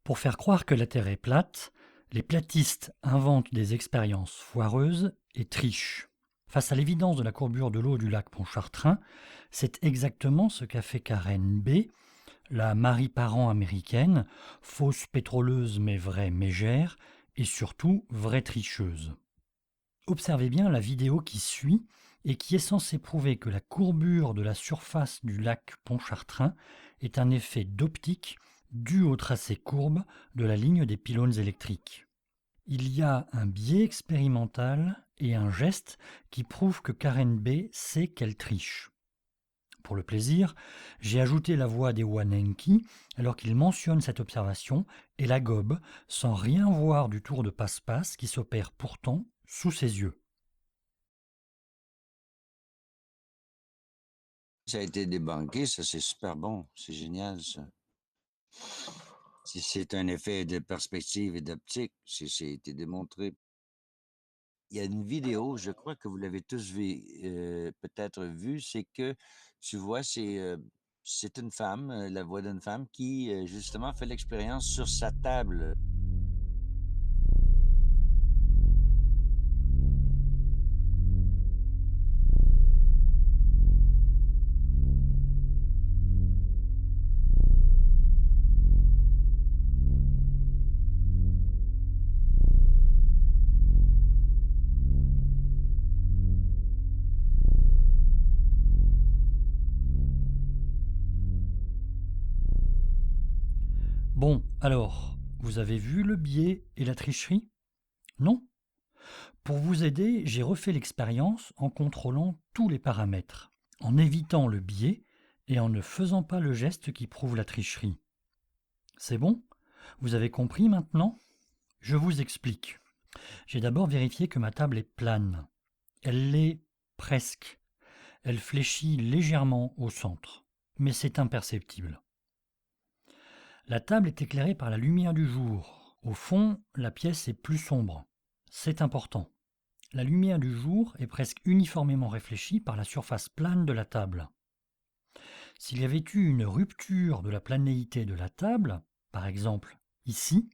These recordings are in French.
Pour faire croire que la Terre est plate, les platistes inventent des expériences foireuses et trichent. Face à l'évidence de la courbure de l'eau du lac Pontchartrain, c'est exactement ce qu'a fait Karen B, la Marie Parent américaine, fausse pétroleuse mais vraie mégère, et surtout vraie tricheuse. Observez bien la vidéo qui suit et qui est censée prouver que la courbure de la surface du lac Pontchartrain est un effet d'optique dû au tracé courbe de la ligne des pylônes électriques. Il y a un biais expérimental et un geste qui prouvent que Karen B sait qu'elle triche. Pour le plaisir, j'ai ajouté la voix des Wanenki alors qu'il mentionne cette observation et la gobe sans rien voir du tour de passe-passe qui s'opère pourtant sous ses yeux. Ça a été débunké, ça c'est super bon, c'est génial ça. C'est un effet de perspective et d'optique, c'est été démontré. Il y a une vidéo, je crois que vous l'avez tous peut-être vue, c'est que tu vois, c'est une femme, la voix d'une femme qui justement fait l'expérience sur sa table. Bon, alors, vous avez vu le biais et la tricherie? Non? Pour vous aider, j'ai refait l'expérience en contrôlant tous les paramètres, en évitant le biais et en ne faisant pas le geste qui prouve la tricherie. C'est bon? Vous avez compris maintenant? Je vous explique. J'ai d'abord vérifié que ma table est plane. Elle l'est presque. Elle fléchit légèrement au centre, mais c'est imperceptible. La table est éclairée par la lumière du jour. Au fond, la pièce est plus sombre. C'est important. La lumière du jour est presque uniformément réfléchie par la surface plane de la table. S'il y avait eu une rupture de la planéité de la table, par exemple ici,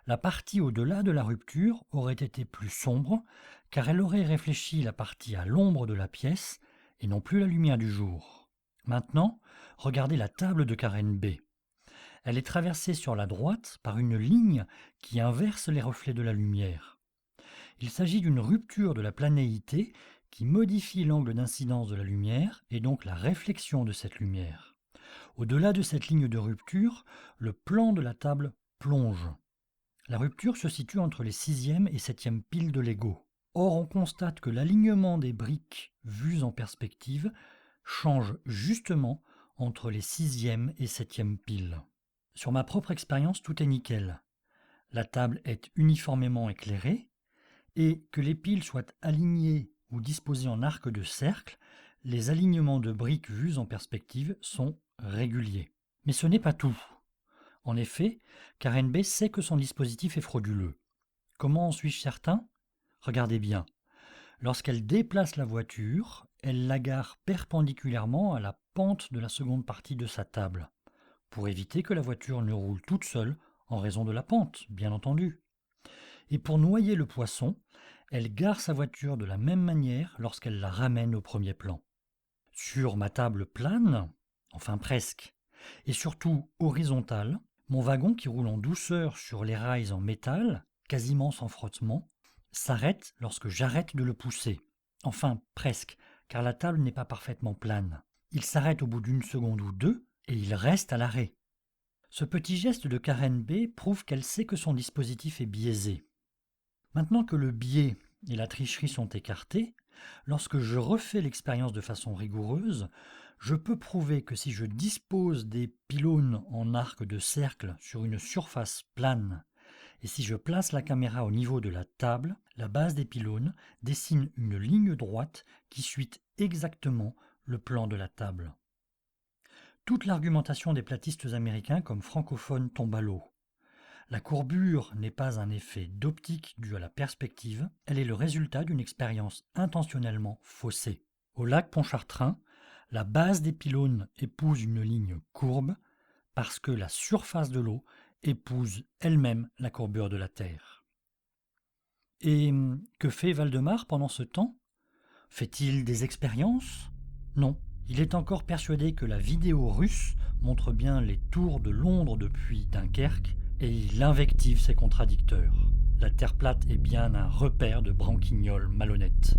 la partie au-delà de la rupture aurait été plus sombre car elle aurait réfléchi la partie à l'ombre de la pièce et non plus la lumière du jour. Maintenant, regardez la table de Karen B. Elle est traversée sur la droite par une ligne qui inverse les reflets de la lumière. Il s'agit d'une rupture de la planéité qui modifie l'angle d'incidence de la lumière et donc la réflexion de cette lumière. Au-delà de cette ligne de rupture, le plan de la table plonge. La rupture se situe entre les sixième et septième piles de Lego. Or, on constate que l'alignement des briques vues en perspective change justement entre les sixième et septième piles. Sur ma propre expérience, tout est nickel. La table est uniformément éclairée, et que les piles soient alignées ou disposées en arc de cercle, les alignements de briques vues en perspective sont réguliers. Mais ce n'est pas tout. En effet, Karen B sait que son dispositif est frauduleux. Comment en suis-je certain? Regardez bien. Lorsqu'elle déplace la voiture, elle la gare perpendiculairement à la pente de la seconde partie de sa table, pour éviter que la voiture ne roule toute seule en raison de la pente, bien entendu. Et pour noyer le poisson, elle gare sa voiture de la même manière lorsqu'elle la ramène au premier plan. Sur ma table plane, enfin presque, et surtout horizontale, mon wagon qui roule en douceur sur les rails en métal, quasiment sans frottement, s'arrête lorsque j'arrête de le pousser. Enfin presque, car la table n'est pas parfaitement plane. Il s'arrête au bout d'une seconde ou deux, et il reste à l'arrêt. Ce petit geste de Karen B prouve qu'elle sait que son dispositif est biaisé. Maintenant que le biais et la tricherie sont écartés, lorsque je refais l'expérience de façon rigoureuse, je peux prouver que si je dispose des pylônes en arc de cercle sur une surface plane, et si je place la caméra au niveau de la table, la base des pylônes dessine une ligne droite qui suit exactement le plan de la table. Toute l'argumentation des platistes américains comme francophones tombe à l'eau. La courbure n'est pas un effet d'optique dû à la perspective, elle est le résultat d'une expérience intentionnellement faussée. Au lac Pontchartrain, la base des pylônes épouse une ligne courbe parce que la surface de l'eau épouse elle-même la courbure de la Terre. Et que fait Valdemar pendant ce temps? Fait-il des expériences? Non, il est encore persuadé que la vidéo russe montre bien les tours de Londres depuis Dunkerque et il invective ses contradicteurs. La Terre plate est bien un repère de branquignoles malhonnêtes.